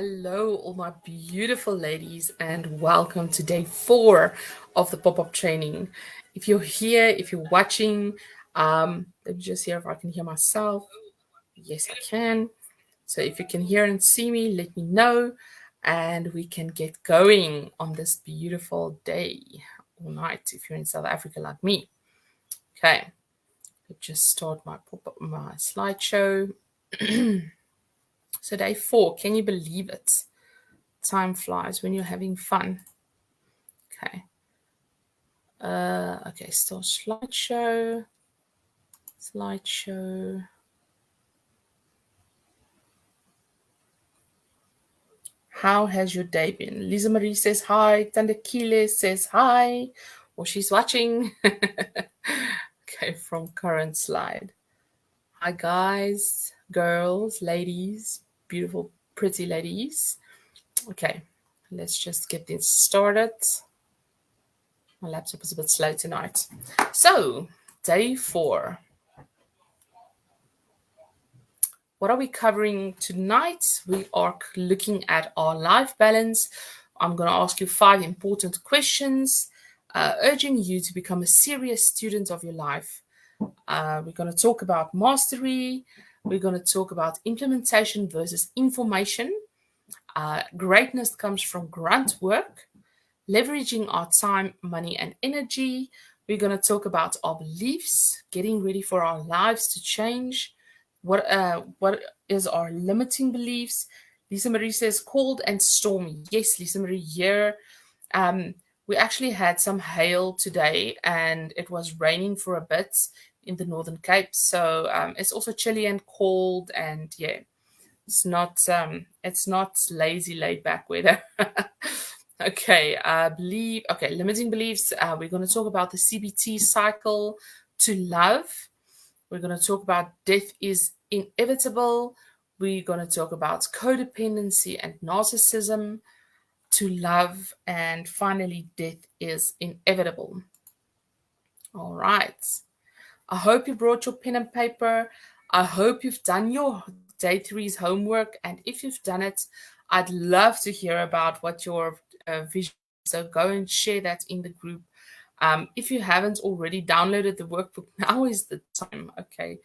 Hello, all my beautiful ladies, and welcome to day 4 of the pop-up training. If you're here, if you're watching, let me just hear if I can hear myself. Yes, I can. So if you can hear and see me, let me know, and we can get going on this beautiful day or night if you're in South Africa like me. Okay, let's just start my pop-up, my slideshow. So day 4, can you believe it? Time flies when you're having fun. Okay. Okay, start slideshow. How has your day been? Lisa Marie says hi. Tandakile says hi. Or she's watching. Okay, from current slide. Hi guys, girls, ladies, beautiful, pretty ladies. Okay, let's just get this started. My laptop is a bit slow tonight. So, day 4. What are we covering tonight? We are looking at our life balance. I'm going to ask you 5 important questions, urging you to become a serious student of your life. We're going to talk about mastery. We're going to talk about implementation versus information. Greatness comes from grunt work, leveraging our time, money, and energy. We're going to talk about our beliefs, getting ready for our lives to change. What is our limiting beliefs? Lisa Marie says cold and stormy. Yes, Lisa Marie, here. We actually had some hail today, and it was raining for a bit in the Northern Cape. So it's also chilly and cold, and yeah, it's not lazy, laid back weather. Okay, limiting beliefs. We're going to talk about the CBT cycle to love. We're going to talk about death is inevitable. We're going to talk about codependency and narcissism to love. And finally, death is inevitable. All right. I hope you brought your pen and paper. I hope you've done your day 3's homework. And if you've done it, I'd love to hear about what your vision is. So go and share that in the group. If you haven't already downloaded the workbook, now is the time. Okay,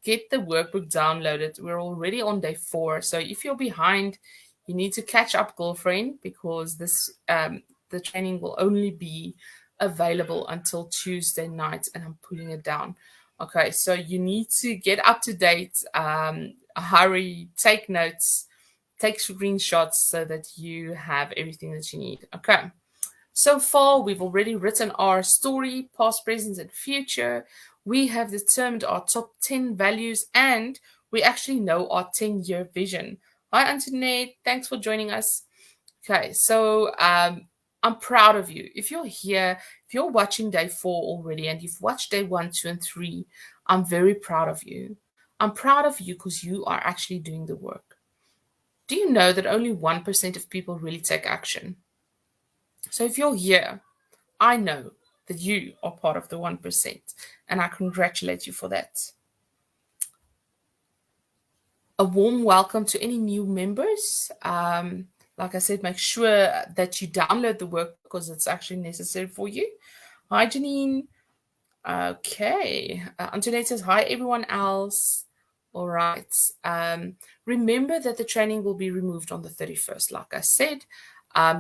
get the workbook downloaded. We're already on day 4. So if you're behind, you need to catch up, girlfriend, because the training will only be available until Tuesday night, and I'm pulling it down. Okay, so you need to get up to date. Hurry, take notes, take screenshots so that you have everything that you need. Okay. So far, we've already written our story, past, present, and future. We have determined our top 10 values, and we actually know our 10-year vision. Hi, Antoinette. Thanks for joining us. Okay, so I'm proud of you. If you're here, if you're watching day 4 already, and you've watched day 1, 2, and 3, I'm very proud of you. I'm proud of you because you are actually doing the work. Do you know that only 1% of people really take action? So if you're here, I know that you are part of the 1%, and I congratulate you for that. A warm welcome to any new members. Like I said, make sure that you download the work because it's actually necessary for you. Hi, Janine. Okay. Antoinette says, hi, everyone else. All right. Remember that the training will be removed on the 31st, like I said.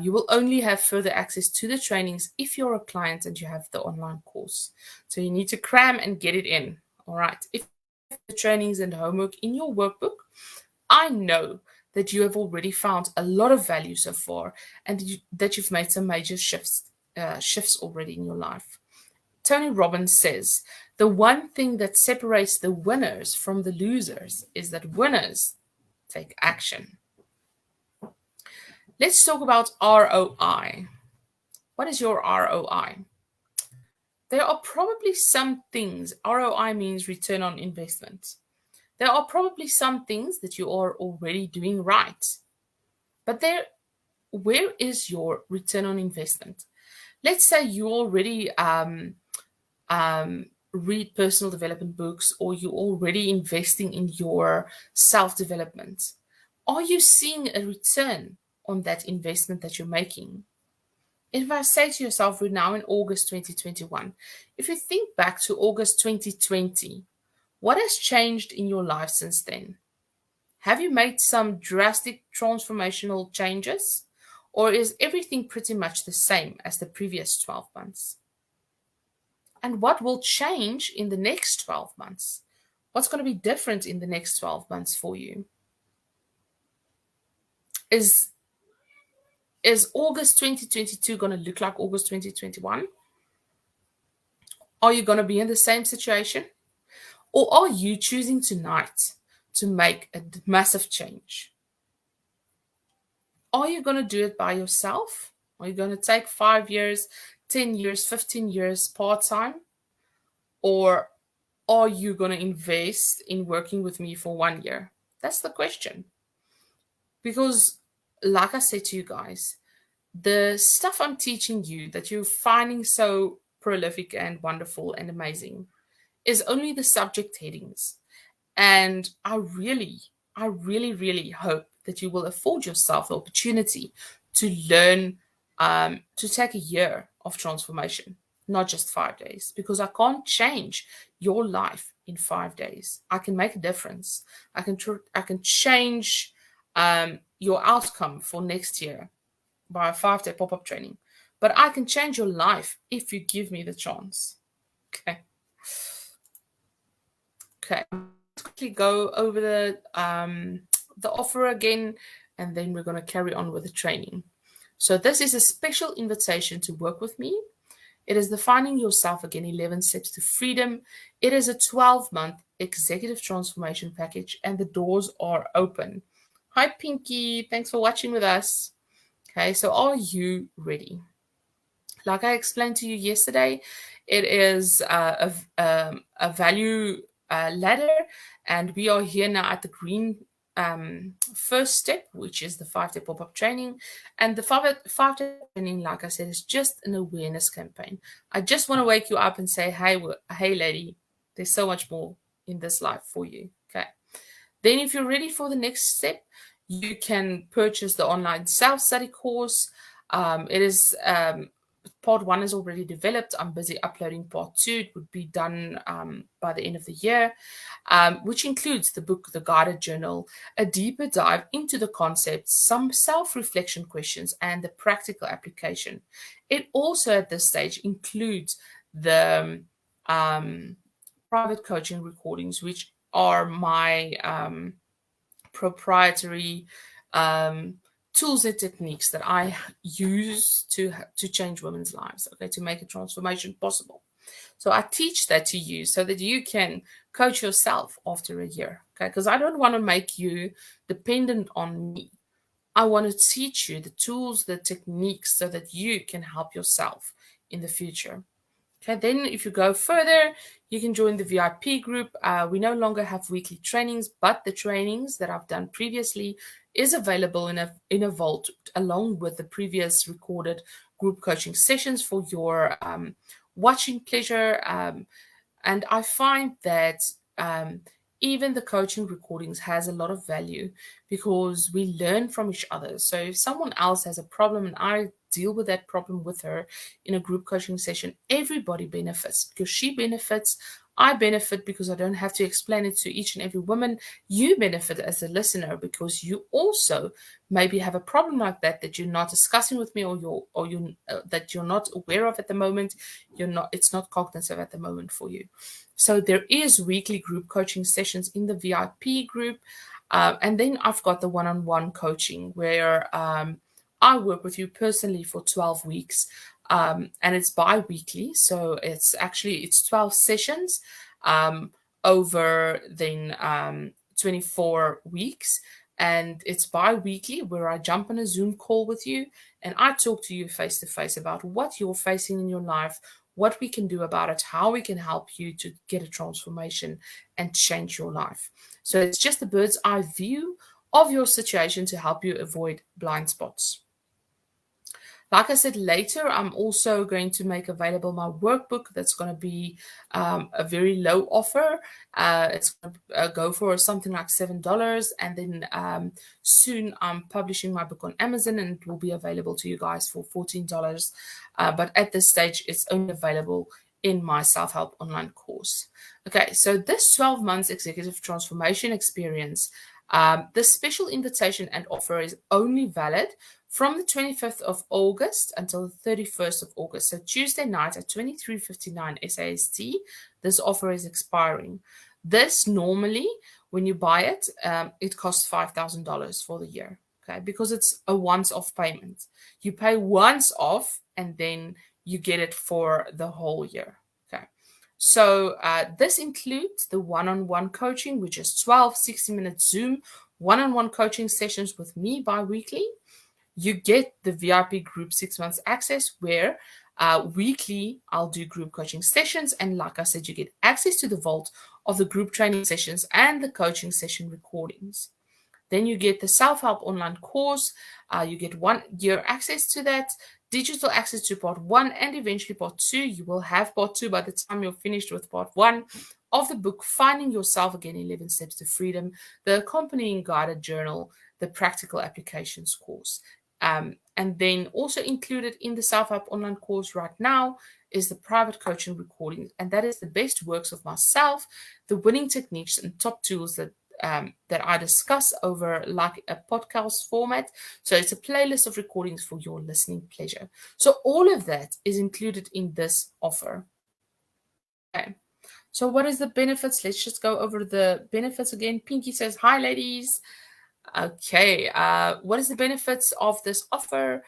You will only have further access to the trainings if you're a client and you have the online course. So you need to cram and get it in. All right. If the trainings and homework in your workbook, I know that you have already found a lot of value so far, and that you've made some major shifts already in your life. Tony Robbins says, the one thing that separates the winners from the losers is that winners take action. Let's talk about ROI. What is your ROI? There are probably some things, ROI means return on investment. There are probably some things that you are already doing right. But where is your return on investment? Let's say you already read personal development books, or you're already investing in your self-development. Are you seeing a return on that investment that you're making? If I say to yourself, we're now in August 2021, if you think back to August 2020, what has changed in your life since then? Have you made some drastic transformational changes? Or is everything pretty much the same as the previous 12 months? And what will change in the next 12 months? What's going to be different in the next 12 months for you? Is August 2022 going to look like August 2021? Are you going to be in the same situation? Or are you choosing tonight to make a massive change? Are you going to do it by yourself? Are you going to take 5 years, 10 years, 15 years part time? Or are you going to invest in working with me for 1 year? That's the question. Because, like I said to you guys, the stuff I'm teaching you that you're finding so prolific and wonderful and amazing is only the subject headings. And I really hope that you will afford yourself the opportunity to learn, to take a year of transformation, not just 5 days, because I can't change your life in 5 days. I can make a difference. I can change your outcome for next year by a 5 day pop-up training. But I can change your life if you give me the chance. Okay. Let's quickly go over the offer again, and then we're going to carry on with the training. So this is a special invitation to work with me. It is the Finding Yourself Again 11 Steps to Freedom. It is a 12-month executive transformation package, and the doors are open. Hi, Pinky. Thanks for watching with us. Okay, so are you ready? Like I explained to you yesterday, it is a value ladder, and we are here now at the green first step, which is the 5 day pop-up training. And the 5 day training, like I said, is just an awareness campaign. I just want to wake you up and say, hey lady, there's so much more in this life for you. Okay. Then if you're ready for the next step, you can purchase the online self-study course. It is part 1 is already developed. I'm busy uploading part 2. It would be done by the end of the year, which includes the book, the guided journal, a deeper dive into the concepts, some self-reflection questions, and the practical application. It also at this stage includes the private coaching recordings, which are my proprietary tools and techniques that I use to change women's lives, okay, to make a transformation possible. So I teach that to you so that you can coach yourself after a year, okay? Because I don't want to make you dependent on me. I want to teach you the tools, the techniques, so that you can help yourself in the future. Okay, then if you go further, you can join the VIP group. We no longer have weekly trainings, but the trainings that I've done previously is available in a vault along with the previous recorded group coaching sessions for your watching pleasure. And I find that even the coaching recordings has a lot of value because we learn from each other. So if someone else has a problem and I deal with that problem with her in a group coaching session, everybody benefits because she benefits. I benefit because I don't have to explain it to each and every woman. You benefit as a listener because you also maybe have a problem like that you're not discussing with me, or that you're not aware of at the moment. It's not cognitive at the moment for you. So there is weekly group coaching sessions in the VIP group, and then I've got the one-on-one coaching where I work with you personally for 12 weeks. And it's bi-weekly, so it's 12 sessions over then 24 weeks, and it's bi-weekly where I jump on a Zoom call with you and I talk to you face to face about what you're facing in your life, what we can do about it, how we can help you to get a transformation and change your life. So it's just a bird's eye view of your situation to help you avoid blind spots. Like I said, later, I'm also going to make available my workbook. That's going to be a very low offer. It's going to go for something like $7. And then soon I'm publishing my book on Amazon, and it will be available to you guys for $14. But at this stage, it's only available in my self-help online course. Okay, so this 12 months executive transformation experience, this special invitation and offer is only valid from the 25th of August until the 31st of August. So Tuesday night at 23:59 SAST, this offer is expiring. This normally, when you buy it, it costs $5,000 for the year, okay? Because it's a once-off payment. You pay once off and then you get it for the whole year, okay? So this includes the one-on-one coaching, which is 12 60-minute Zoom one-on-one coaching sessions with me bi-weekly. You get the VIP group 6 months access where weekly I'll do group coaching sessions. And like I said, you get access to the vault of the group training sessions and the coaching session recordings. Then you get the self-help online course. You get 1 year access to that, digital access to part 1 and eventually part 2. You will have part 2 by the time you're finished with part 1 of the book, Finding Yourself Again, 11 Steps to Freedom, the accompanying guided journal, the practical applications course. And then also included in the self-help online course right now is the private coaching recording. And that is the best works of myself, the winning techniques and top tools that I discuss over like a podcast format. So it's a playlist of recordings for your listening pleasure. So all of that is included in this offer. Okay. So what is the benefits? Let's just go over the benefits again. Pinky says, hi, ladies. Okay, what is the benefits of this offer?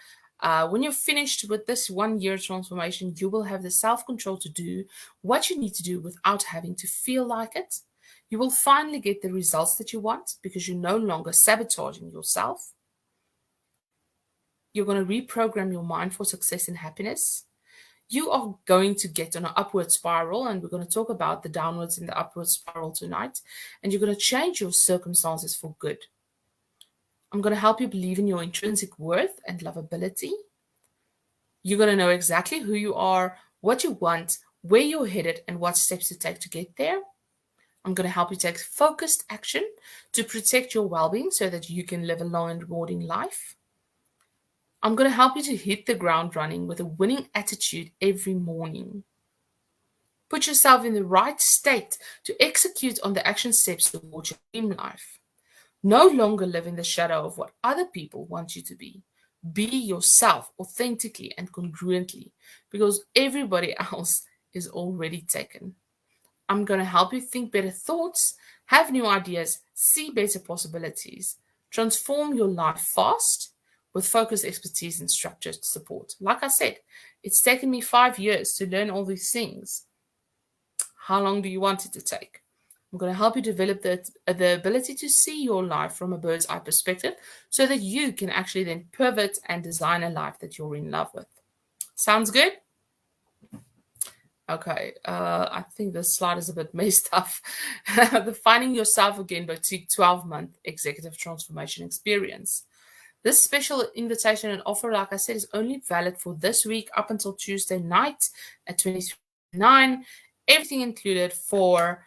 When you're finished with this 1 year transformation, you will have the self-control to do what you need to do without having to feel like it. You will finally get the results that you want because you're no longer sabotaging yourself. You're going to reprogram your mind for success and happiness. You are going to get on an upward spiral, and we're going to talk about the downwards and the upward spiral tonight. And you're going to change your circumstances for good. I'm going to help you believe in your intrinsic worth and lovability. You're going to know exactly who you are, what you want, where you're headed, and what steps to take to get there. I'm going to help you take focused action to protect your well-being so that you can live a long and rewarding life. I'm going to help you to hit the ground running with a winning attitude every morning. Put yourself in the right state to execute on the action steps towards your dream life. No longer live in the shadow of what other people want you to be. Be yourself authentically and congruently because everybody else is already taken. I'm going to help you think better thoughts, have new ideas, see better possibilities, transform your life fast with focused expertise and structured support. Like I said, it's taken me 5 years to learn all these things. How long do you want it to take? I'm going to help you develop the ability to see your life from a bird's eye perspective so that you can actually then pivot and design a life that you're in love with. Sounds good? Okay, I think this slide is a bit messed up. The Finding Yourself Again Boutique 12-month Executive Transformation Experience. This special invitation and offer, like I said, is only valid for this week up until Tuesday night at 23:09. Everything included for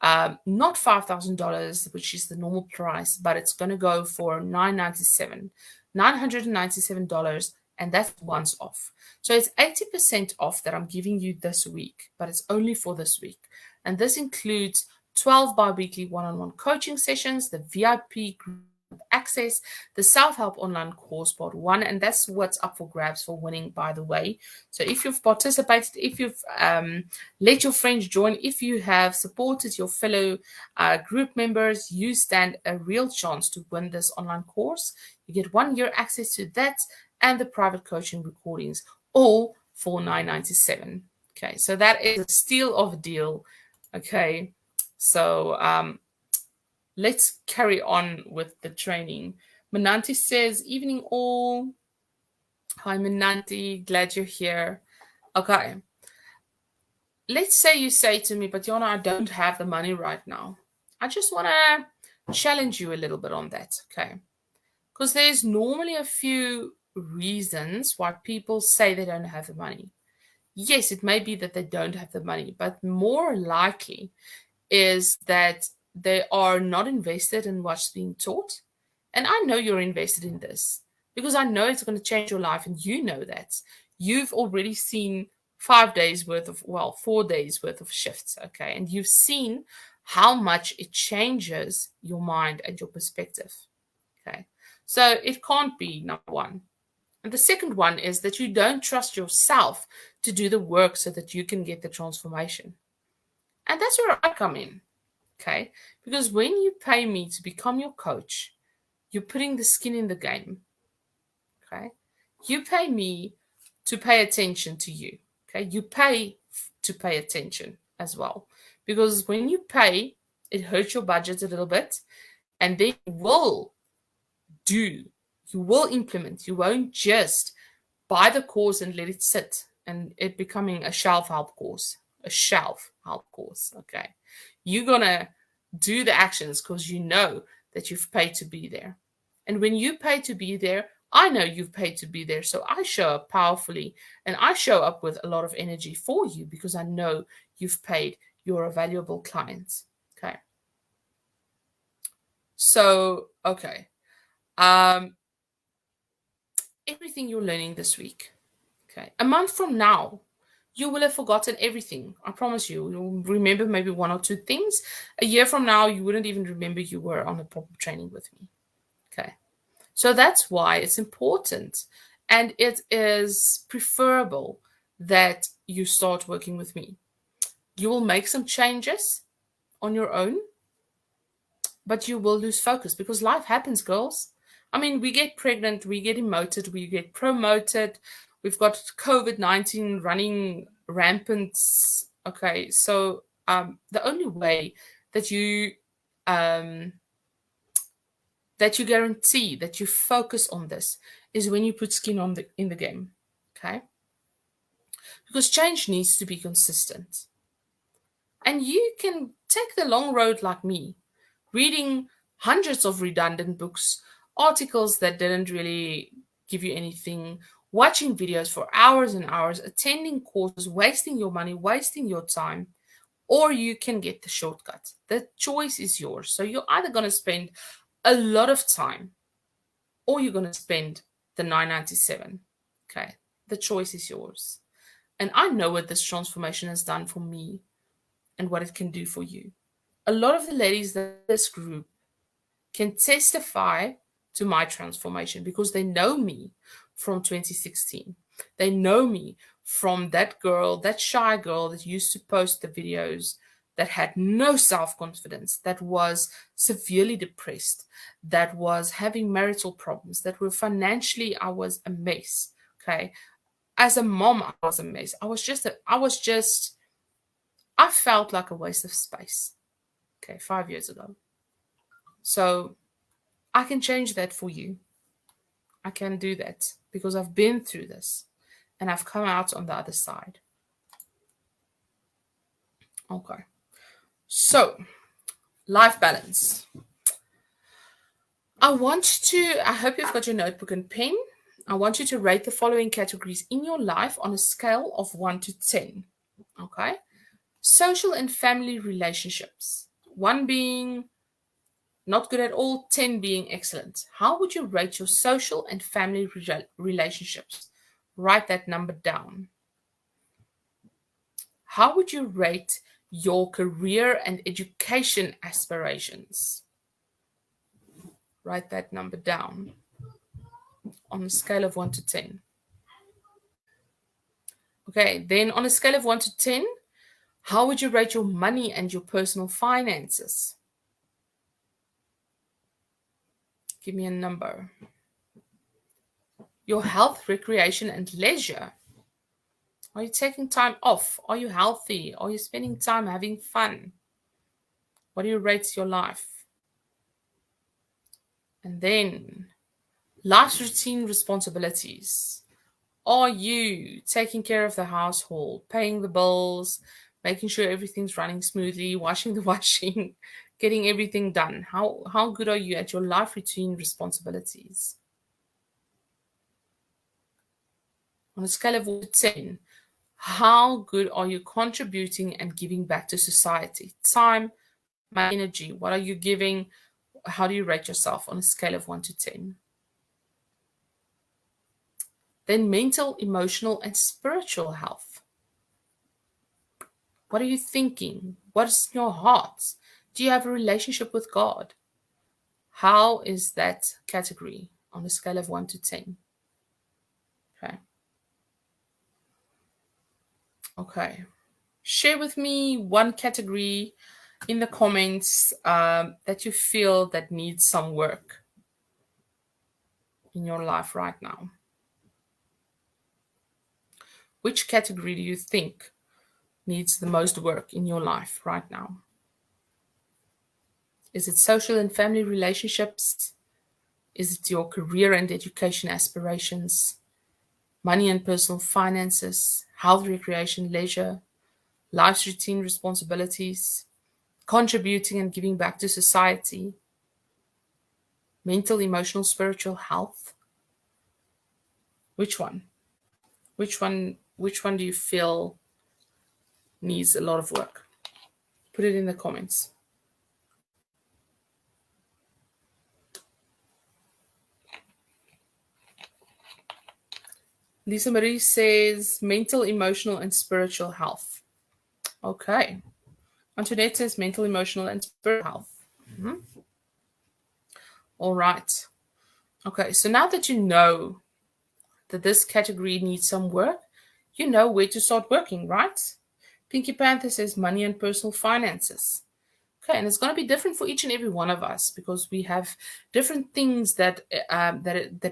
not $5,000, which is the normal price, but it's going to go for $997, and that's once off. So it's 80% off that I'm giving you this week, but it's only for this week. And this includes 12 bi-weekly one-on-one coaching sessions, the VIP group access, the self-help online course part 1, and that's what's up for grabs for winning, by the way. So if you've participated, if you've let your friends join, if you have supported your fellow group members, you stand a real chance to win this online course. You get 1 year access to that and the private coaching recordings, all for $997. Okay, so that is a steal of a deal. Okay, so let's carry on with the training. Mananti says, evening all. Hi, Mananti. Glad you're here. Okay. Let's say you say to me, but Jana, I don't have the money right now. I just want to challenge you a little bit on that, okay? Because there's normally a few reasons why people say they don't have the money. Yes, it may be that they don't have the money, but more likely is that they are not invested in what's being taught. And I know you're invested in this because I know it's going to change your life, and you know that. You've already seen 5 days worth of, well, 4 days worth of shifts, okay? And you've seen how much it changes your mind and your perspective, okay? So it can't be number one. And the second one is that you don't trust yourself to do the work so that you can get the transformation. And that's where I come in. Okay. Because when you pay me to become your coach, you're putting the skin in the game. Okay. You pay me to pay attention to you. Okay. You pay to pay attention as well. Because when you pay, it hurts your budget a little bit. And then you will implement. You won't just buy the course and let it sit and it becoming a shelf help course. Okay. You're going to do the actions because you know that you've paid to be there. And when you pay to be there, I know you've paid to be there. So I show up powerfully and I show up with a lot of energy for you because I know you've paid. You're a valuable client. Okay. So, okay. Everything you're learning this week. Okay. A month from now, you will have forgotten everything. I promise you. You'll remember maybe one or two things. A year from now, you wouldn't even remember you were on a proper training with me. Okay. So that's why it's important. And it is preferable that you start working with me. You will make some changes on your own, but you will lose focus because life happens, girls. I mean, we get pregnant, we get emoted, we get promoted. We've got COVID-19 running rampant. Okay, so the only way that you guarantee that you focus on this is when you put skin on in the game. Okay, because change needs to be consistent, and you can take the long road like me, reading hundreds of redundant books, articles that didn't really give you anything, watching videos for hours and hours, attending courses, wasting your money, wasting your time, or you can get the shortcut. The choice is yours. So you're either going to spend a lot of time or you're going to spend the $9.97. Okay. The choice is yours. And I know what this transformation has done for me and what it can do for you. A lot of the ladies that this group can testify to my transformation because they know me from 2016. They know me from that girl, that shy girl that used to post the videos, that had no self-confidence, that was severely depressed, that was having marital problems, that were financially, I was a mess. Okay. As a mom, I was a mess. I felt like a waste of space. Okay, 5 years ago. So I can change that for you. I can do that because I've been through this and I've come out on the other side. Okay. So, life balance. I hope you've got your notebook and pen. I want you to rate the following categories in your life on a scale of 1 to 10. Okay. Social and family relationships. 1 being not good at all, 10 being excellent. How would you rate your social and family relationships? Write that number down. How would you rate your career and education aspirations? Write that number down on a scale of 1 to 10. Okay, then on a scale of 1 to 10, how would you rate your money and your personal finances? Give me a number. Your health, recreation, and leisure. Are you taking time off? Are you healthy? Are you spending time having fun? What do you rate your life? And then life's routine responsibilities. Are you taking care of the household, paying the bills, making sure everything's running smoothly, washing the washing, getting everything done? How good are you at your life routine responsibilities? On a scale of 1 to 10, how good are you contributing and giving back to society? Time, my energy, what are you giving? How do you rate yourself on a scale of 1 to 10? Then mental, emotional, and spiritual health. What are you thinking? What's in your heart? Do you have a relationship with God? How is that category on a scale of 1 to 10? Okay. Okay. Share with me one category in the comments that you feel that needs some work in your life right now. Which category do you think needs the most work in your life right now? Is it social and family relationships? Is it your career and education aspirations? Money and personal finances? Health, recreation, leisure? Life's routine responsibilities? Contributing and giving back to society? Mental, emotional, spiritual health? Which one? Which one do you feel needs a lot of work? Put it in the comments. Lisa Marie says mental, emotional, and spiritual health. Okay. Antoinette says mental, emotional, and spiritual health. All right. Okay, so now that you know that this category needs some work, you know where to start working, right? Pinky Panther says money and personal finances. Okay, and it's going to be different for each and every one of us because we have different things that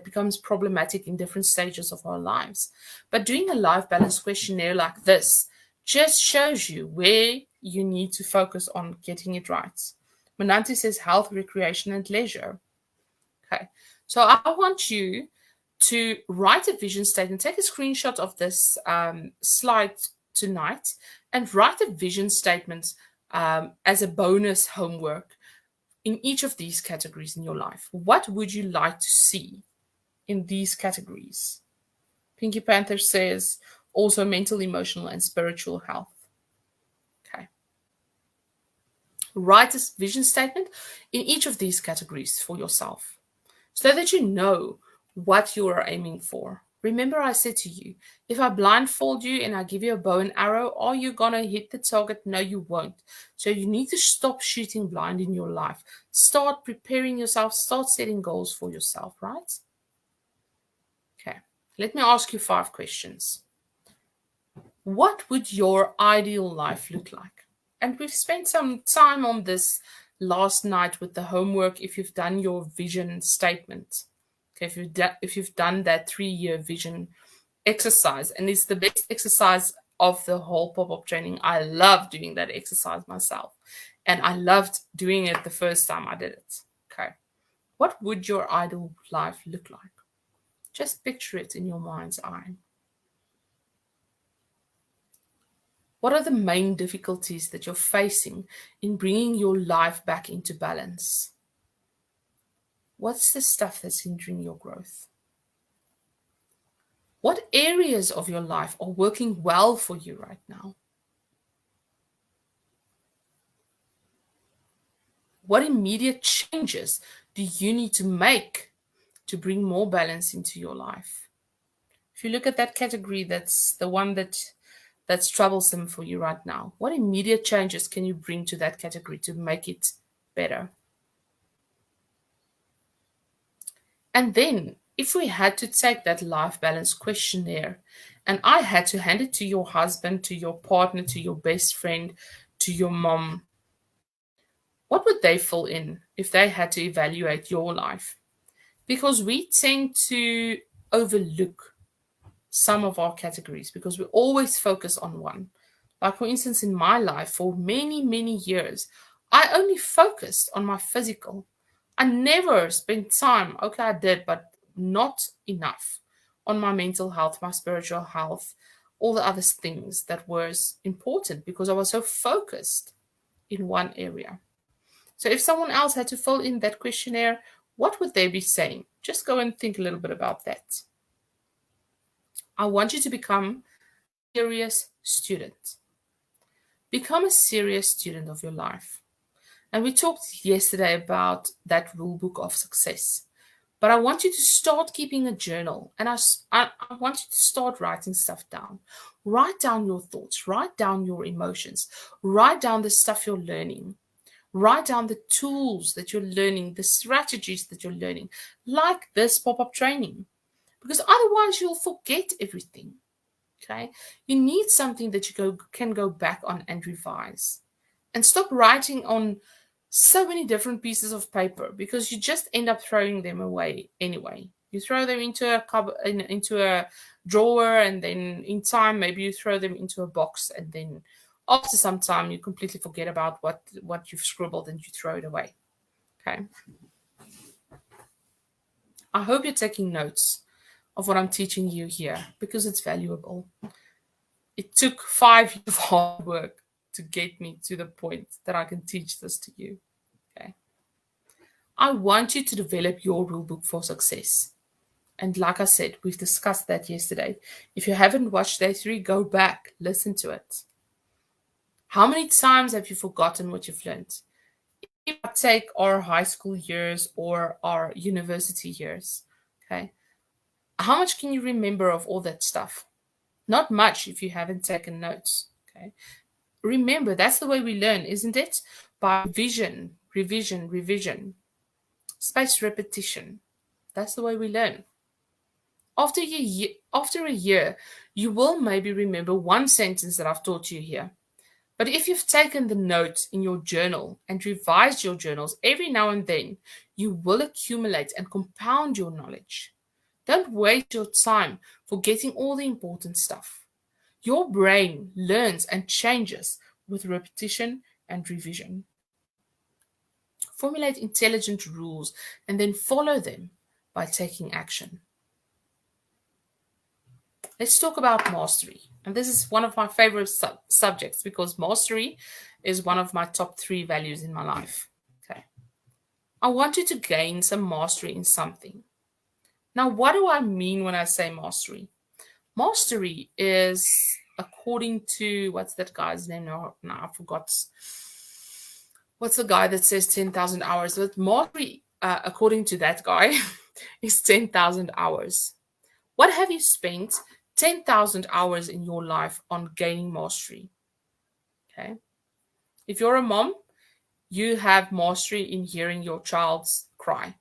becomes problematic in different stages of our lives. But doing a life balance questionnaire like this just shows you where you need to focus on getting it right. Mananti says health, recreation, and leisure. Okay, so I want you to write a vision statement. Take a screenshot of this slide tonight and write a vision statement as a bonus homework in each of these categories in your life. What would you like to see in these categories? Pinky Panther says also mental, emotional, and spiritual health. Okay. Write a vision statement in each of these categories for yourself so that you know what you are aiming for. Remember, I said to you, if I blindfold you and I give you a bow and arrow, are you going to hit the target? No, you won't. So you need to stop shooting blind in your life. Start preparing yourself, start setting goals for yourself, right? Okay, let me ask you 5 questions. What would your ideal life look like? And we've spent some time on this last night with the homework if you've done your vision statement. Okay, if you've done that 3-year vision exercise, and it's the best exercise of the whole pop-up training. I love doing that exercise myself, and I loved doing it the first time I did it. Okay, what would your ideal life look like? Just picture it in your mind's eye. What are the main difficulties that you're facing in bringing your life back into balance? What's the stuff that's hindering your growth? What areas of your life are working well for you right now? What immediate changes do you need to make to bring more balance into your life? If you look at that category, that's the one that's troublesome for you right now. What immediate changes can you bring to that category to make it better? And then, if we had to take that life balance questionnaire and I had to hand it to your husband, to your partner, to your best friend, to your mom, what would they fill in if they had to evaluate your life? Because we tend to overlook some of our categories because we always focus on one. Like, for instance, in my life, for many, many years, I only focused on my physical. I never spent time, okay, I did, but not enough on my mental health, my spiritual health, all the other things that was important because I was so focused in one area. So if someone else had to fill in that questionnaire, what would they be saying? Just go and think a little bit about that. I want you to become a serious student. Become a serious student of your life. And we talked yesterday about that rule book of success. But I want you to start keeping a journal, and I want you to start writing stuff down. Write down your thoughts, write down your emotions, write down the stuff you're learning, write down the tools that you're learning, the strategies that you're learning, like this pop up training, because otherwise you'll forget everything. Okay, you need something that can go back on and revise, and stop writing on so many different pieces of paper, because you just end up throwing them away anyway. You throw them into a cupboard, into a drawer, and then in time maybe you throw them into a box, and then after some time you completely forget about what you've scribbled and you throw it away. Okay, I hope you're taking notes of what I'm teaching you here, because it's valuable. It took 5 years of hard work to get me to the point that I can teach this to you. Okay. I want you to develop your rule book for success. And like I said, we've discussed that yesterday. If you haven't watched day 3, go back, listen to it. How many times have you forgotten what you've learned? If I take our high school years or our university years, okay, how much can you remember of all that stuff? Not much if you haven't taken notes. Okay. Remember, that's the way we learn, isn't it? By revision, revision, revision. Spaced repetition. That's the way we learn. After a year, you will maybe remember one sentence that I've taught you here. But if you've taken the notes in your journal and revised your journals every now and then, you will accumulate and compound your knowledge. Don't waste your time forgetting all the important stuff. Your brain learns and changes with repetition and revision. Formulate intelligent rules and then follow them by taking action. Let's talk about mastery. And this is one of my favorite subjects, because mastery is one of my top 3 values in my life. Okay. I want you to gain some mastery in something. Now, what do I mean when I say mastery? Mastery is, according to, what's that guy's name? No, I forgot. What's the guy that says 10,000 hours? But mastery, according to that guy, is 10,000 hours. What have you spent 10,000 hours in your life on gaining mastery? Okay. If you're a mom, you have mastery in hearing your child's cry,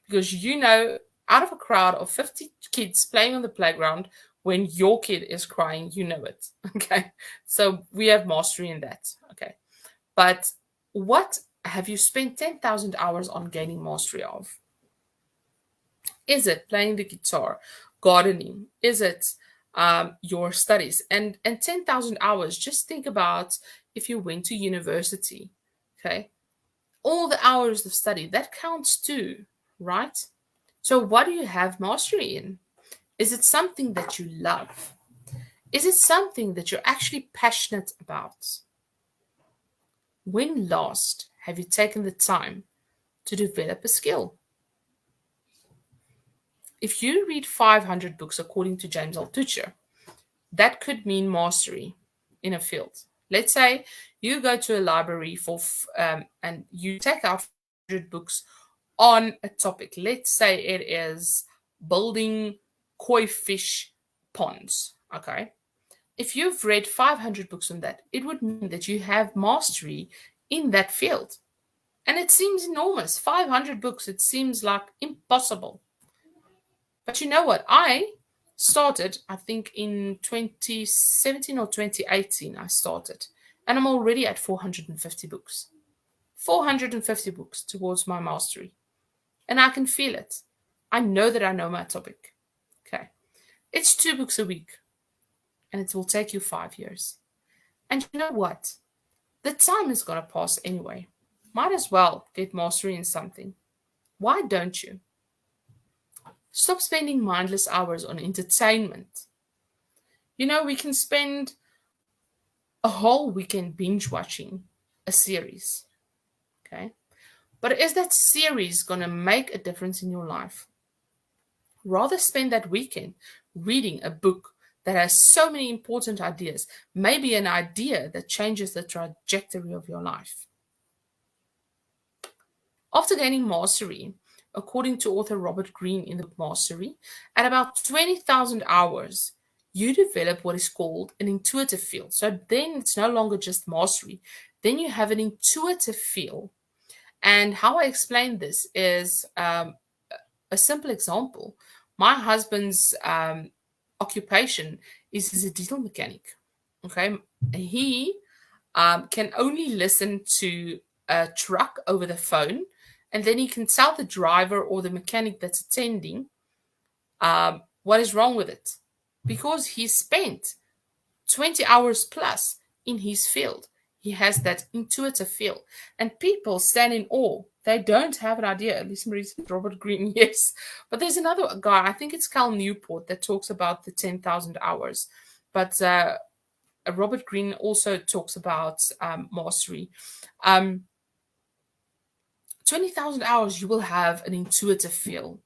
because you know, out of a crowd of 50 kids playing on the playground, when your kid is crying, you know it. Okay. So we have mastery in that. Okay. But what have you spent 10,000 hours on gaining mastery of? Is it playing the guitar, gardening? Is it your studies? And 10,000 hours, just think about if you went to university, okay? All the hours of study, that counts too, right? So what do you have mastery in? Is it something that you love? Is it something that you're actually passionate about? When last have you taken the time to develop a skill? If you read 500 books, according to James Altucher, that could mean mastery in a field. Let's say you go to a library and you take out 500 books on a topic. Let's say it is building koi fish ponds. Okay. If you've read 500 books on that, it would mean that you have mastery in that field. And it seems enormous. 500 books, it seems like impossible. But you know what? I started, I think in 2017 or 2018, I started. And I'm already at 450 books. 450 books towards my mastery. And I can feel it. I know that I know my topic. Okay. It's 2 books a week. And it will take you 5 years. And you know what? The time is going to pass anyway. Might as well get mastery in something. Why don't you? Stop spending mindless hours on entertainment. You know, we can spend a whole weekend binge watching a series. Okay. But is that series going to make a difference in your life? Rather spend that weekend reading a book that has so many important ideas, maybe an idea that changes the trajectory of your life. After gaining mastery, according to author Robert Greene in the book Mastery, at about 20,000 hours, you develop what is called an intuitive feel. So then it's no longer just mastery, then you have an intuitive feel. And how I explain this is a simple example. My husband's occupation is he's a diesel mechanic. Okay, he can only listen to a truck over the phone, and then he can tell the driver or the mechanic that's attending what is wrong with it, because he spent 20 hours plus in his field. He has that intuitive feel, and people stand in awe. They don't have an idea. At least Marie said Robert Greene, yes. But there's another guy, I think it's Cal Newport, that talks about the 10,000 hours. But Robert Greene also talks about mastery. 20,000 hours, you will have an intuitive feel.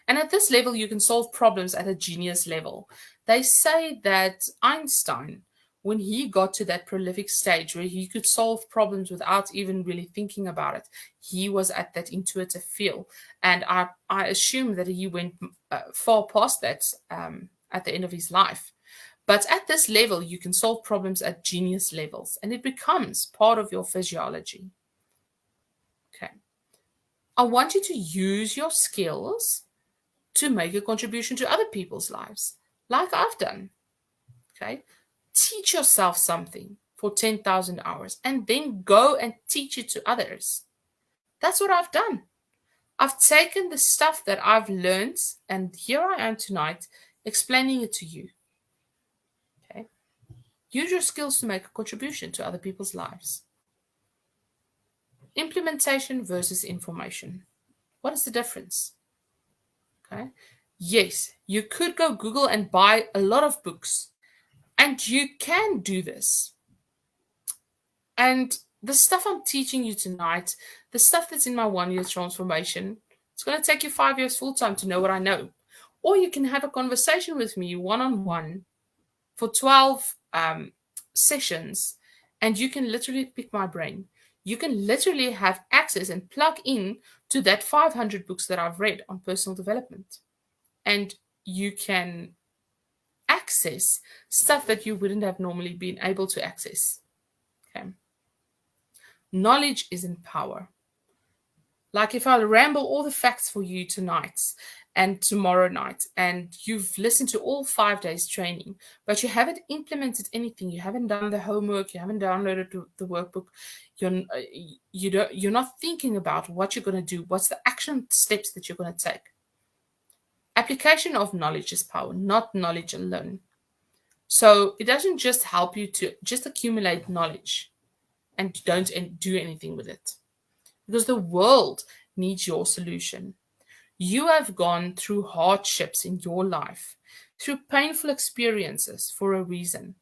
And at this level, you can solve problems at a genius level. They say that Einstein, when he got to that prolific stage where he could solve problems without even really thinking about it, he was at that intuitive feel. And I assume that he went far past that at the end of his life. But at this level, you can solve problems at genius levels, and it becomes part of your physiology. Okay. I want you to use your skills to make a contribution to other people's lives, like I've done. Okay. Teach yourself something for 10,000 hours and then go and teach it to others. That's what I've done. I've taken the stuff that I've learned, and here I am tonight explaining it to you. Okay. Use your skills to make a contribution to other people's lives. Implementation versus information. What is the difference? Okay. Yes, you could go Google and buy a lot of books, and you can do this. And the stuff I'm teaching you tonight, the stuff that's in my 1-year transformation, it's going to take you 5 years full time to know what I know. Or you can have a conversation with me one-on-one for 12 sessions, and you can literally pick my brain. You can literally have access and plug in to that 500 books that I've read on personal development. And you can access stuff that you wouldn't have normally been able to access. Okay. Knowledge isn't power. Like if I ramble all the facts for you tonight and tomorrow night, and you've listened to all 5 days training, but you haven't implemented anything, you haven't done the homework, you haven't downloaded the workbook, you're not thinking about what you're going to do, what's the action steps that you're going to take. Application of knowledge is power, not knowledge alone. So it doesn't just help you to just accumulate knowledge and don't do anything with it, because the world needs your solution. You have gone through hardships in your life, through painful experiences for a reason.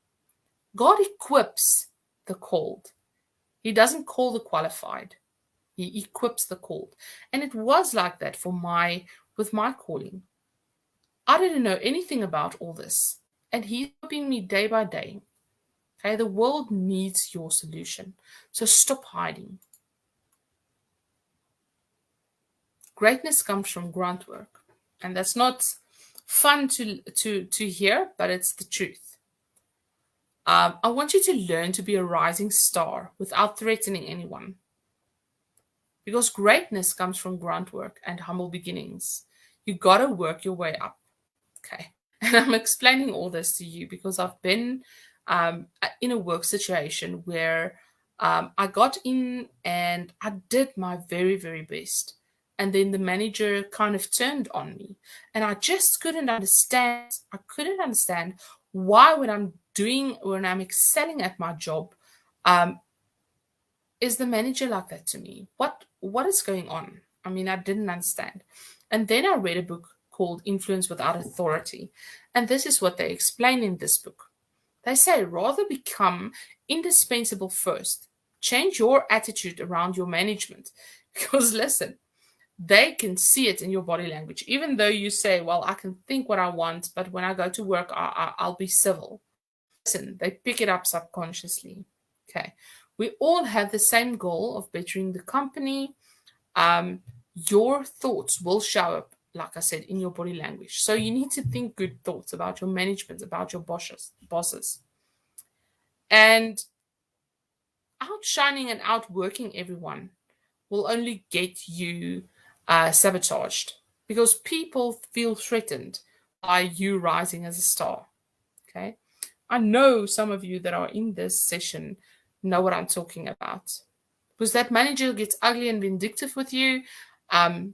God equips the called. He doesn't call the qualified. He equips the called. And it was like that with my calling. I didn't know anything about all this, and He's helping me day by day. Okay, the world needs your solution. So stop hiding. Greatness comes from grunt work. And that's not fun to hear, but it's the truth. I want you to learn to be a rising star without threatening anyone. Because greatness comes from grunt work and humble beginnings. You got to work your way up. Okay. And I'm explaining all this to you because I've been in a work situation where I got in and I did my very, very best. And then the manager kind of turned on me. And I just couldn't understand. I couldn't understand why when I'm excelling at my job, is the manager like that to me? What is going on? I mean, I didn't understand. And then I read a book called Influence Without Authority. And this is what they explain in this book. They say, rather become indispensable first. Change your attitude around your management. Because listen, They can see it in your body language, even though you say, well, I can think what I want, but when I go to work, I'll be civil. Listen, they pick it up subconsciously. Okay. We all have the same goal of bettering the company. Your thoughts will show up, like I said, in your body language. So you need to think good thoughts about your management, about your bosses. And outshining and outworking everyone will only get you sabotaged, because people feel threatened by you rising as a star. Okay. I know some of you that are in this session know what I'm talking about. Because that manager gets ugly and vindictive with you, um,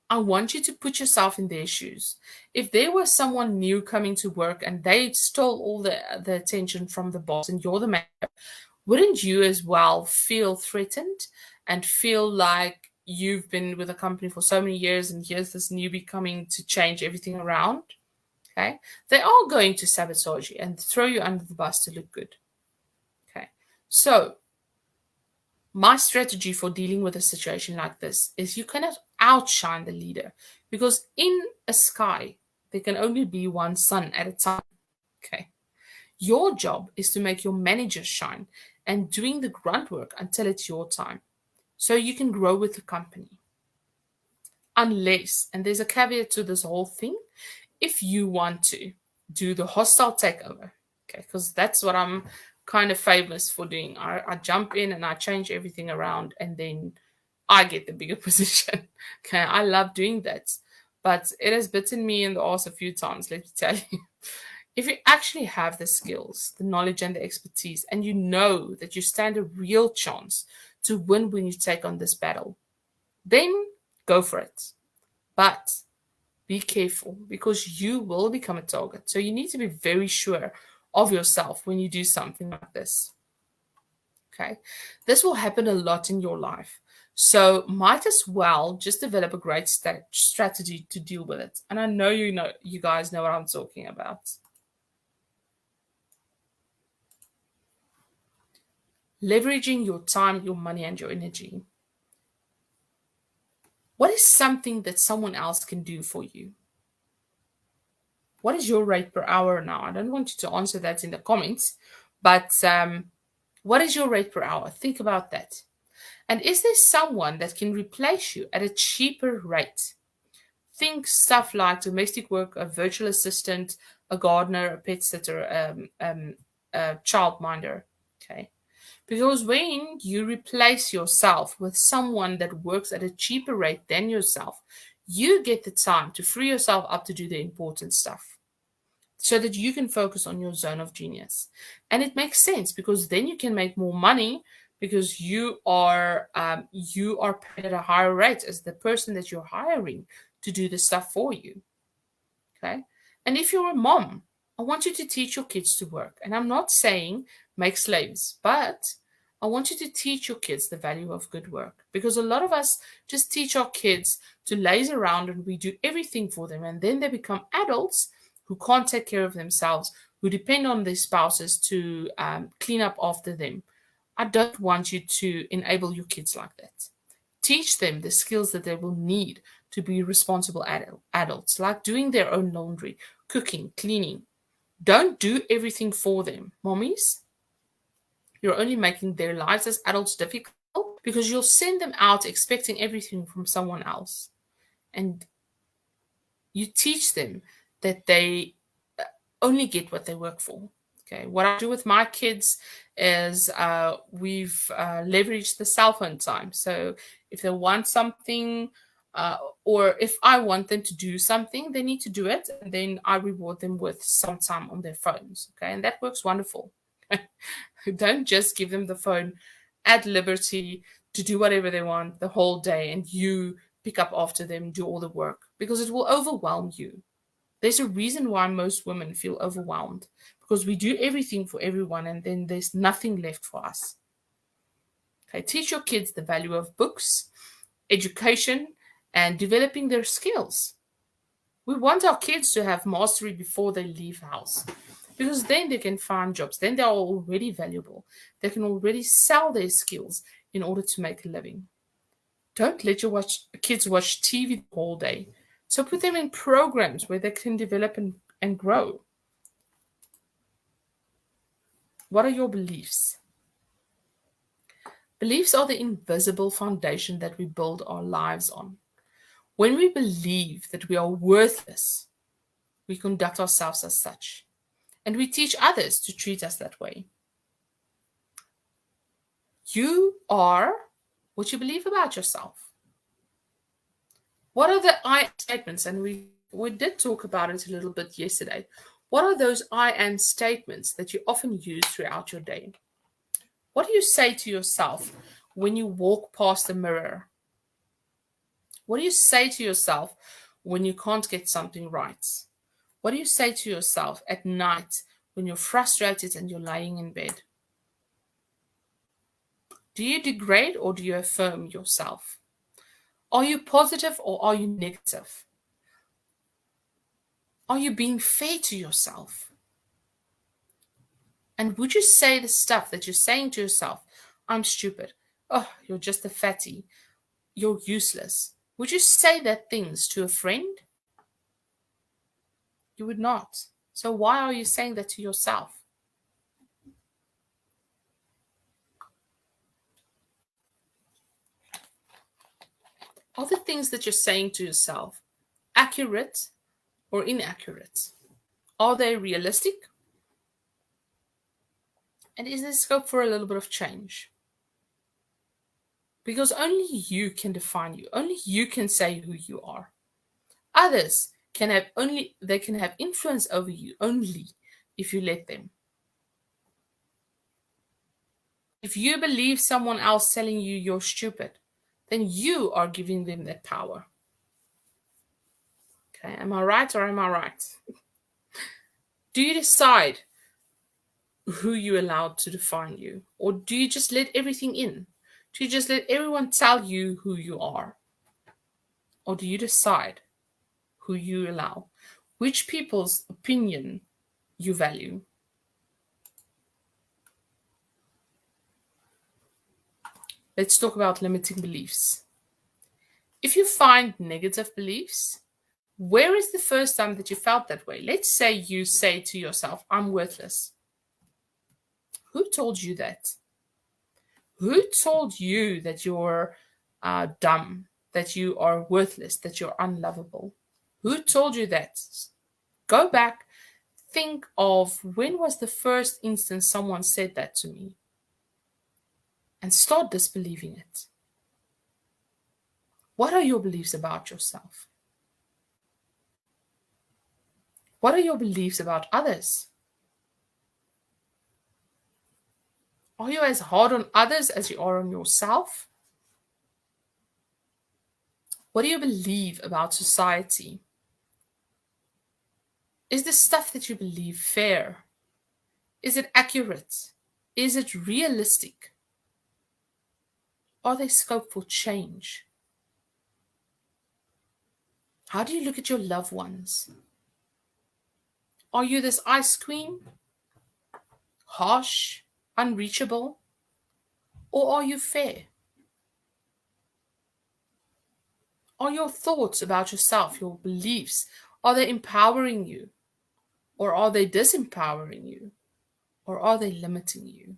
I want you to put yourself in their shoes. If there was someone new coming to work and they stole all the attention from the boss and you're the manager, wouldn't you as well feel threatened and feel like you've been with a company for so many years and here's this newbie coming to change everything around? Okay. They are going to sabotage you and throw you under the bus to look good. Okay. So my strategy for dealing with a situation like this is you cannot outshine the leader, because in a sky, there can only be one sun at a time. Okay. Your job is to make your manager shine and doing the grunt work until it's your time, so you can grow with the company. Unless, and there's a caveat to this whole thing, if you want to do the hostile takeover, okay, because that's what I'm kind of famous for doing. I jump in and I change everything around and then I get the bigger position. Okay, I love doing that. But it has bitten me in the ass a few times, let me tell you. If you actually have the skills, the knowledge, and the expertise, and you know that you stand a real chance to win when you take on this battle, then go for it. But be careful, because you will become a target. So you need to be very sure of yourself when you do something like this. Okay. This will happen a lot in your life. So might as well just develop a great strategy to deal with it. And I know you guys know what I'm talking about. Leveraging your time, your money, and your energy. What is something that someone else can do for you? What is your rate per hour now? I don't want you to answer that in the comments, but what is your rate per hour? Think about that. And is there someone that can replace you at a cheaper rate? Think stuff like domestic work, a virtual assistant, a gardener, a pet sitter, a childminder. Okay. Because when you replace yourself with someone that works at a cheaper rate than yourself, you get the time to free yourself up to do the important stuff so that you can focus on your zone of genius. And it makes sense, because then you can make more money, because you are paid at a higher rate as the person that you're hiring to do the stuff for you. Okay. And if you're a mom, I want you to teach your kids to work. And I'm not saying make slaves, but I want you to teach your kids the value of good work, because a lot of us just teach our kids to laze around and we do everything for them. And then they become adults who can't take care of themselves, who depend on their spouses to clean up after them. I don't want you to enable your kids like that. Teach them the skills that they will need to be responsible adults, like doing their own laundry, cooking, cleaning. Don't do everything for them, mommies. You're only making their lives as adults difficult, because you'll send them out expecting everything from someone else. And you teach them that they only get what they work for. Okay, what I do with my kids is we've leveraged the cell phone time. So if they want something, or if I want them to do something, they need to do it, and then I reward them with some time on their phones. Okay, and that works wonderful. Don't just give them the phone at liberty to do whatever they want the whole day, and you pick up after them, do all the work, because it will overwhelm you. There's a reason why most women feel overwhelmed, because we do everything for everyone and then there's nothing left for us. Okay, teach your kids the value of books, education, and developing their skills. We want our kids to have mastery before they leave house, because then they can find jobs. Then they are already valuable. They can already sell their skills in order to make a living. Don't let your kids watch TV the whole day. So put them in programs where they can develop and grow. What are your beliefs? Beliefs are the invisible foundation that we build our lives on. When we believe that we are worthless, we conduct ourselves as such, and we teach others to treat us that way. You are what you believe about yourself. What are the I statements? And we did talk about it a little bit yesterday. What are those I am statements that you often use throughout your day? What do you say to yourself when you walk past the mirror? What do you say to yourself when you can't get something right? What do you say to yourself at night when you're frustrated and you're lying in bed? Do you degrade or do you affirm yourself? Are you positive or are you negative? Are you being fair to yourself? And would you say the stuff that you're saying to yourself, I'm stupid, oh, you're just a fatty, you're useless? Would you say that things to a friend? You would not. So why are you saying that to yourself? Are the things that you're saying to yourself accurate or inaccurate? Are they realistic? And is there scope for a little bit of change? Because only you can define you. Only you can say who you are. Others can have influence over you only if you let them. If you believe someone else telling you you're stupid, then you are giving them that power. Okay, am I right or am I right? Do you decide who you allow to define you? Or do you just let everything in? Do you just let everyone tell you who you are? Or do you decide who you allow? Which people's opinion you value? Let's talk about limiting beliefs. If you find negative beliefs, where is the first time that you felt that way? Let's say you say to yourself, I'm worthless. Who told you that? Who told you that you're dumb, that you are worthless, that you're unlovable? Who told you that? Go back, think of when was the first instance someone said that to me, and start disbelieving it. What are your beliefs about yourself? What are your beliefs about others? Are you as hard on others as you are on yourself? What do you believe about society? Is the stuff that you believe fair? Is it accurate? Is it realistic? Are there scope for change? How do you look at your loved ones? Are you this ice queen? Harsh? Unreachable? Or are you fair? Are your thoughts about yourself, your beliefs, are they empowering you? Or are they disempowering you? Or are they limiting you?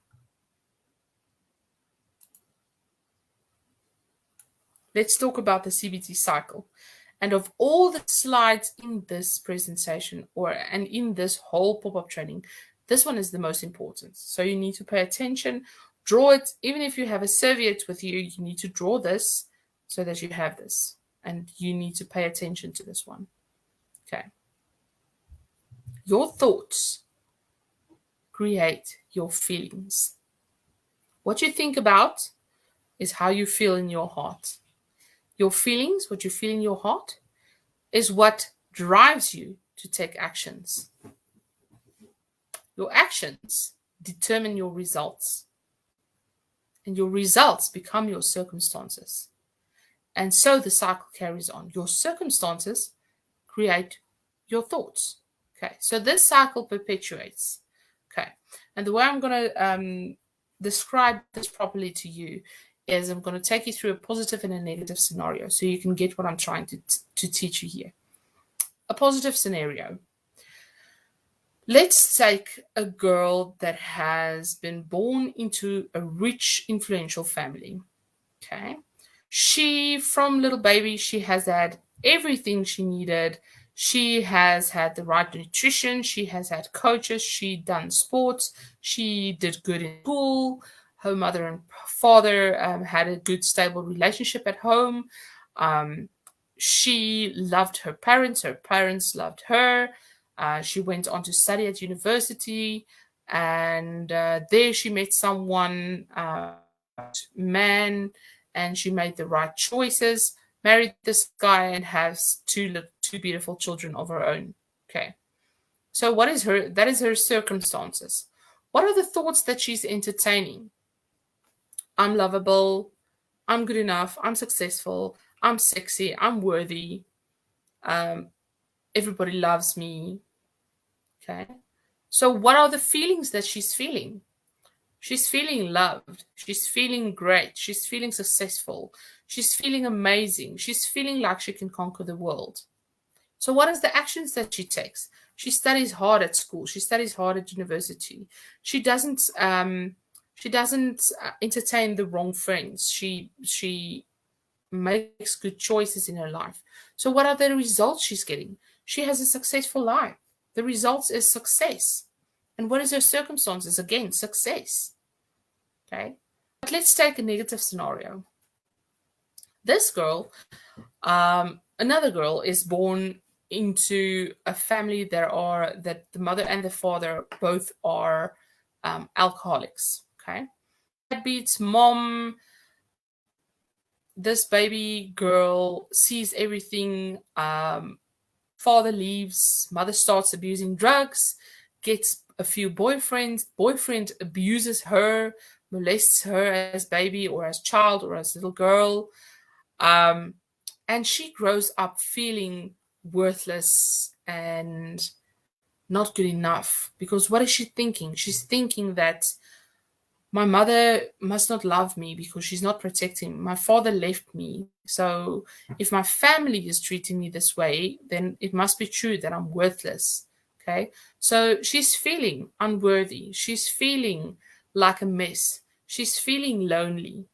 Let's talk about the CBT cycle. And of all the slides in this presentation and in this whole pop-up training, this one is the most important. So you need to pay attention, draw it. Even if you have a serviette with you, you need to draw this so that you have this. And you need to pay attention to this one. Okay. Your thoughts create your feelings. What you think about is how you feel in your heart. Your feelings, what you feel in your heart, is what drives you to take actions. Your actions determine your results, and your results become your circumstances. And so the cycle carries on. Your circumstances create your thoughts. Okay, so this cycle perpetuates. Okay, and the way I'm going to describe this properly to you is I'm going to take you through a positive and a negative scenario so you can get what I'm trying to teach you here. A positive scenario. Let's take a girl that has been born into a rich, influential family. Okay. She, from little baby, she has had everything she needed. She has had the right nutrition. She has had coaches. She done sports. She did good in school. Her mother and father had a good, stable relationship at home. Um, she loved her parents. Her parents loved her. She went on to study at university, and there she met someone, man, and she made the right choices, married this guy, and has two beautiful children of her own. Okay. So that is her circumstances. What are the thoughts that she's entertaining? I'm lovable, I'm good enough, I'm successful, I'm sexy, I'm worthy, um, everybody loves me. Okay. So what are the feelings that she's feeling? She's feeling loved. She's feeling great. She's feeling successful. She's feeling amazing. She's feeling like she can conquer the world. So, what are the actions that she takes? She studies hard at school. She studies hard at university. She doesn't. Entertain the wrong friends. She makes good choices in her life. So, what are the results she's getting? She has a successful life. The results is success. And what is her circumstances? Again, success. Okay. But let's take a negative scenario. This girl, another girl, is born into a family that the mother and the father both are alcoholics. Okay. That beats mom. This baby girl sees everything. Father leaves, mother starts abusing drugs, gets a few boyfriends, boyfriend abuses her, molests her as baby or as child or as little girl. And she grows up feeling worthless and not good enough. Because what is she thinking? She's thinking that my mother must not love me because she's not protecting me. My father left me. So if my family is treating me this way, then it must be true that I'm worthless. Okay. So she's feeling unworthy. She's feeling like a mess. She's feeling lonely.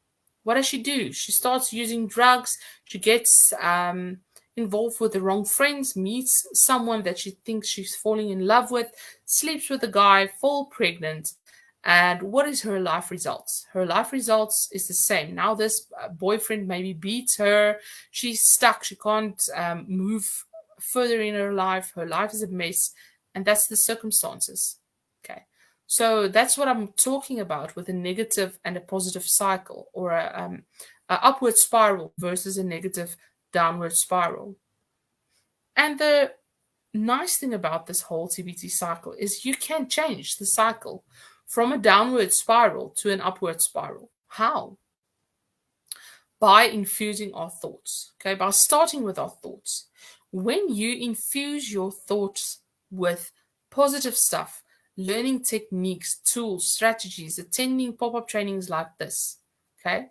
What does she do? She starts using drugs. She gets involved with the wrong friends, meets someone that she thinks she's falling in love with, sleeps with a guy, fall pregnant. And what is her life results? Her life results is the same. Now this boyfriend maybe beats her. She's stuck. She can't move further in her life. Her life is a mess. And that's the circumstances. Okay. So that's what I'm talking about with a negative and a positive cycle, or a upward spiral versus a negative downward spiral. And the nice thing about this whole CBT cycle is you can change the cycle from a downward spiral to an upward spiral. How? By infusing our thoughts. Okay, by starting with our thoughts. When you infuse your thoughts with positive stuff, learning techniques, tools, strategies, attending pop-up trainings like this, okay,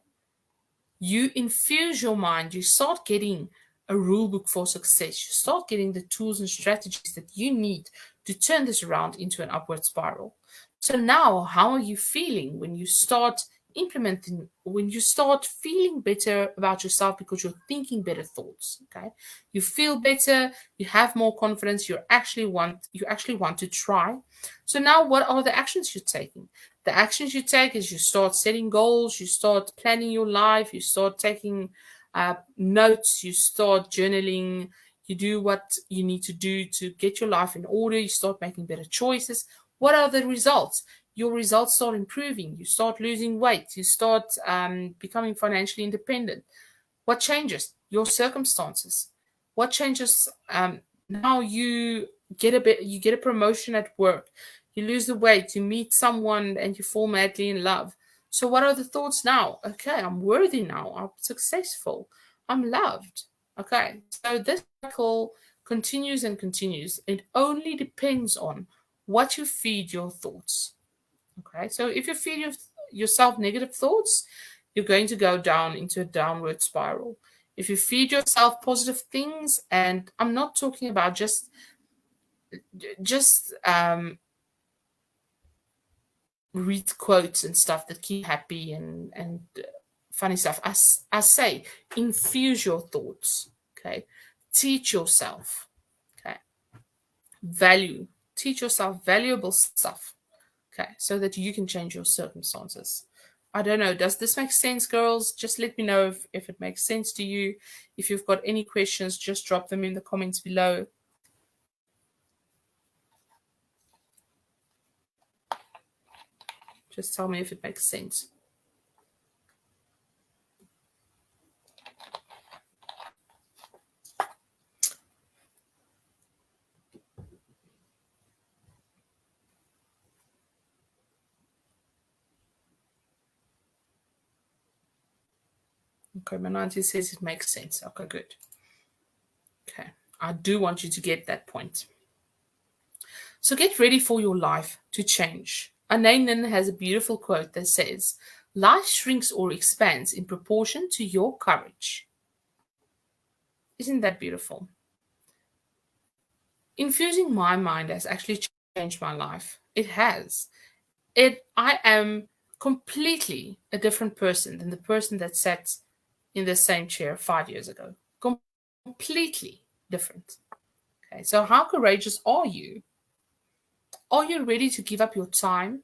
you infuse your mind, you start getting a rule book for success. You start getting the tools and strategies that you need to turn this around into an upward spiral. So now, how are you feeling when you start implementing, when you start feeling better about yourself because you're thinking better thoughts? Okay, you feel better, you have more confidence, you actually want to try. So now, what are the actions you're taking? The actions you take is you start setting goals, you start planning your life, you start taking notes, you start journaling, you do what you need to do to get your life in order, you start making better choices. What are the results? Your results start improving, you start losing weight, you start becoming financially independent. What changes? Your circumstances. What changes? Now you get a promotion at work, you lose the weight, you meet someone, and you fall madly in love. So what are the thoughts now? Okay, I'm worthy now. I'm successful. I'm loved. Okay, so this cycle continues and continues. It only depends on what you feed your thoughts. Okay, so if you feed yourself negative thoughts, you're going to go down into a downward spiral. If you feed yourself positive things, and I'm not talking about just read quotes and stuff that keep you happy and funny stuff. I say infuse your thoughts. Okay, teach yourself. Okay, value. Teach yourself valuable stuff. Okay, so that you can change your circumstances. I don't know. Does this make sense, girls? Just let me know if it makes sense to you. If you've got any questions, just drop them in the comments below. Just tell me if it makes sense. Okay, my 90 says it makes sense. Okay, good. Okay, I do want you to get that point. So get ready for your life to change. Anainen has a beautiful quote that says, life shrinks or expands in proportion to your courage. Isn't that beautiful? Infusing my mind has actually changed my life. It has. I am completely a different person than the person that sat in the same chair 5 years ago. Completely different. Okay, so how courageous are you? Are you ready to give up your time,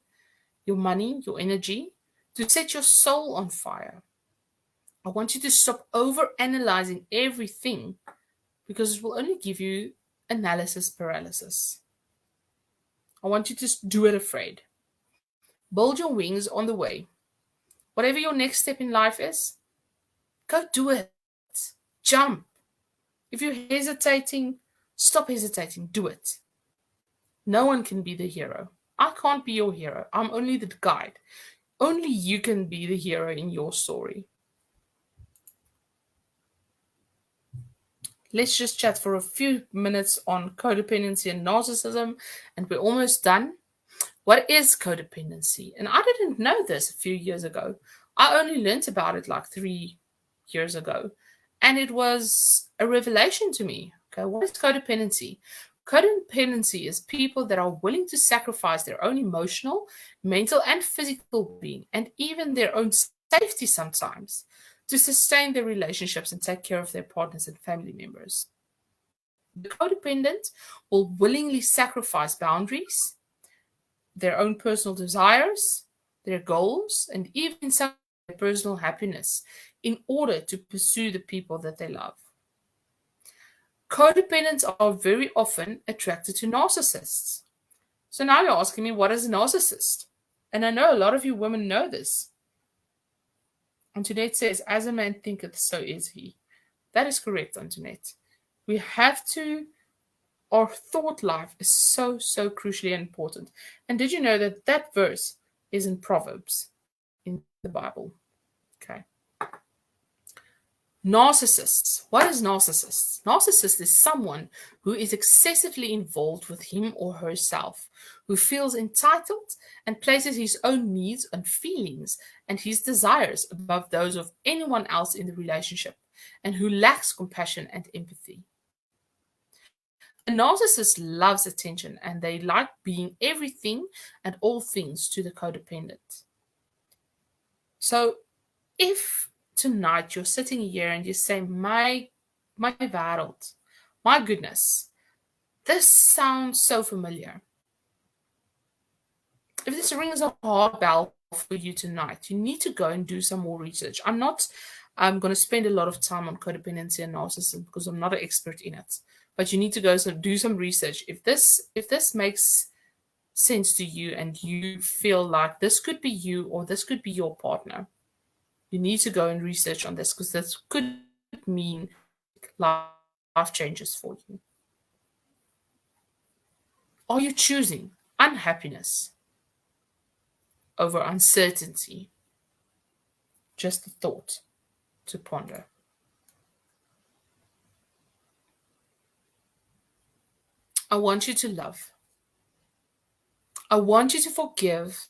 your money, your energy to set your soul on fire? I want you to stop over analyzing everything because it will only give you analysis paralysis. I want you to do it afraid. Build your wings on the way. Whatever your next step in life is, go do it. Jump. If you're hesitating, stop hesitating. Do it. No one can be the hero. I can't be your hero. I'm only the guide. Only you can be the hero in your story. Let's just chat for a few minutes on codependency and narcissism, and we're almost done. What is codependency? And I didn't know this a few years ago. I only learned about it like 3 years ago. And it was a revelation to me. Okay, what is codependency? Codependency is people that are willing to sacrifice their own emotional, mental, and physical being, and even their own safety sometimes, to sustain their relationships and take care of their partners and family members. The codependent will willingly sacrifice boundaries, their own personal desires, their goals, and even some their personal happiness in order to pursue the people that they love. Codependents are very often attracted to narcissists. So now you're asking me, what is a narcissist? And I know a lot of you women know this. Antoinette says, as a man thinketh, so is he. That is correct, Antoinette. We have to, our thought life is so, so crucially important. And did you know that that verse is in Proverbs in the Bible? Okay. Narcissists. What is narcissists? Narcissist is someone who is excessively involved with him or herself, who feels entitled and places his own needs and feelings and his desires above those of anyone else in the relationship, and who lacks compassion and empathy. A narcissist loves attention and they like being everything and all things to the codependent. So if tonight you're sitting here and you say, my wêreld, my goodness, this sounds so familiar. If this rings a hard bell for you tonight, you need to go and do some more research. I'm going to spend a lot of time on codependency and narcissism because I'm not an expert in it. But you need to go do some research. If this makes sense to you and you feel like this could be you or this could be your partner, you need to go and research on this because this could mean life changes for you. Are you choosing unhappiness over uncertainty? Just a thought to ponder. I want you to love. I want you to forgive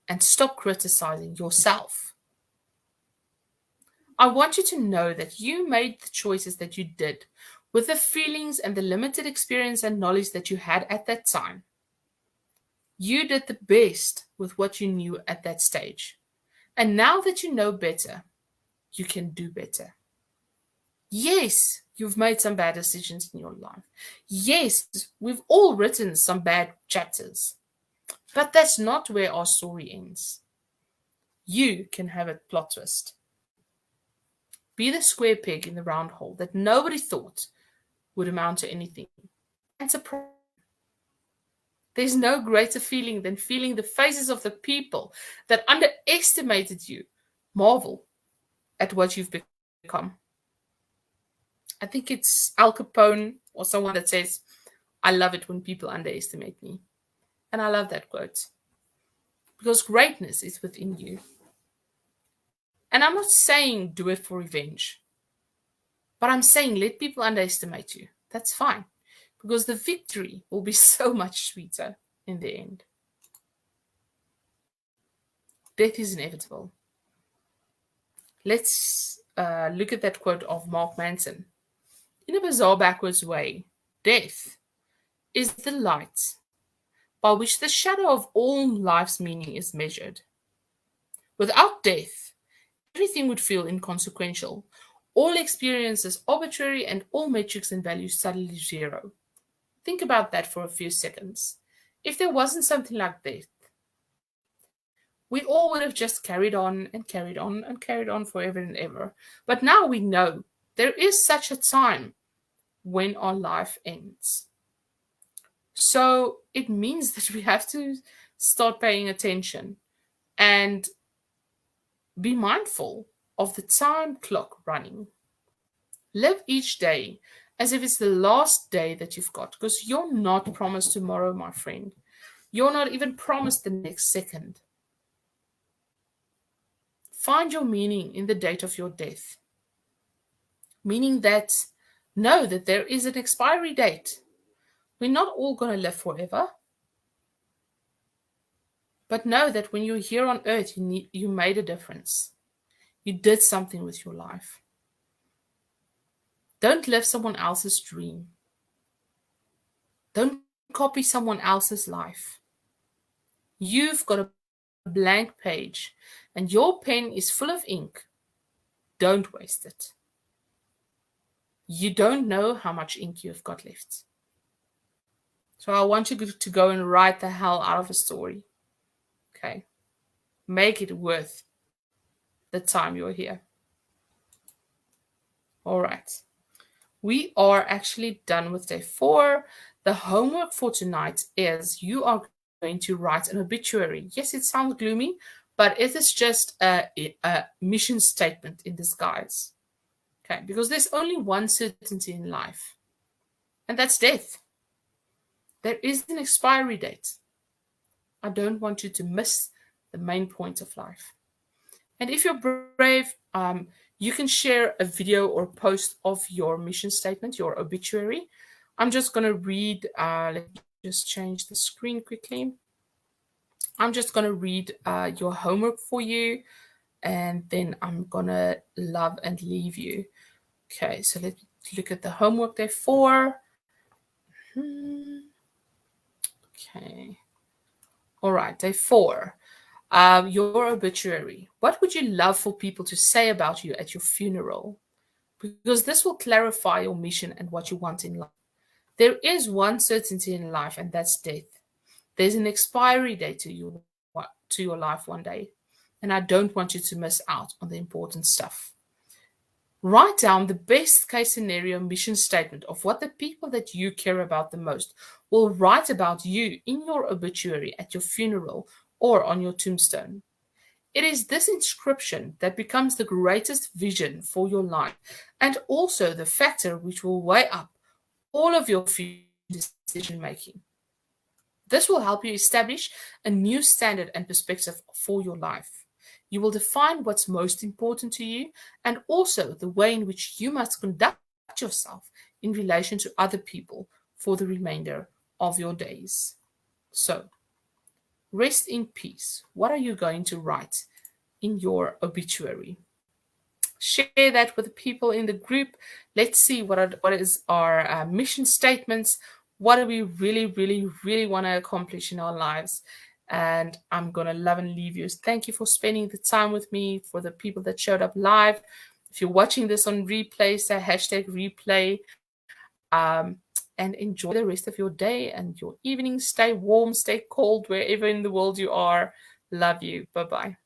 and stop criticizing yourself. I want you to know that you made the choices that you did with the feelings and the limited experience and knowledge that you had at that time. You did the best with what you knew at that stage. And now that you know better, you can do better. Yes, you've made some bad decisions in your life. Yes, we've all written some bad chapters. But that's not where our story ends. You can have a plot twist. Be the square peg in the round hole that nobody thought would amount to anything. And surprise. There's no greater feeling than feeling the faces of the people that underestimated you marvel at what you've become. I think it's Al Capone or someone that says, I love it when people underestimate me. And I love that quote because greatness is within you. And I'm not saying do it for revenge, but I'm saying let people underestimate you. That's fine because the victory will be so much sweeter in the end. Death is inevitable. Let's look at that quote of Mark Manson. In a bizarre, backwards way, death is the light by which the shadow of all life's meaning is measured. Without death, everything would feel inconsequential, all experiences arbitrary, and all metrics and values suddenly zero. Think about that for a few seconds. If there wasn't something like death, we all would have just carried on and carried on and carried on forever and ever. But now we know there is such a time when our life ends. So it means that we have to start paying attention and be mindful of the time clock running. Live each day as if it's the last day that you've got, because you're not promised tomorrow, my friend. You're not even promised the next second. Find your meaning in the date of your death, meaning that know that there is an expiry date. We're not all going to live forever, but know that when you're here on earth, you made a difference. You did something with your life. Don't live someone else's dream. Don't copy someone else's life. You've got a blank page and your pen is full of ink. Don't waste it. You don't know how much ink you've got left. So I want you to go and write the hell out of a story. Okay. Make it worth the time you're here. All right. We are actually done with day 4. The homework for tonight is you are going to write an obituary. Yes, it sounds gloomy, but it is just a mission statement in disguise. Okay, because there's only one certainty in life, and that's death. There is an expiry date. I don't want you to miss the main point of life. And if you're brave, you can share a video or post of your mission statement, your obituary. I'm just going to read, let me just change the screen quickly. I'm just going to read your homework for you, and then I'm going to love and leave you. Okay, so let's look at the homework day 4. Okay. All right, day 4. Your obituary. What would you love for people to say about you at your funeral? Because this will clarify your mission and what you want in life. There is one certainty in life, and that's death. There's an expiry date to your life one day, and I don't want you to miss out on the important stuff. Write down the best case scenario mission statement of what the people that you care about the most will write about you in your obituary at your funeral or on your tombstone. It is this inscription that becomes the greatest vision for your life and also the factor which will weigh up all of your future decision making. This will help you establish a new standard and perspective for your life. You will define what's most important to you and also the way in which you must conduct yourself in relation to other people for the remainder of your days. So, rest in peace. What are you going to write in your obituary? Share that with the people in the group. Let's see what is our mission statements. What do we really, really, really want to accomplish in our lives? And I'm going to love and leave you. Thank you for spending the time with me. For the people that showed up live, if you're watching this on replay, say hashtag replay. And enjoy the rest of your day and your evening. Stay warm, stay cold, wherever in the world you are. Love you. Bye bye.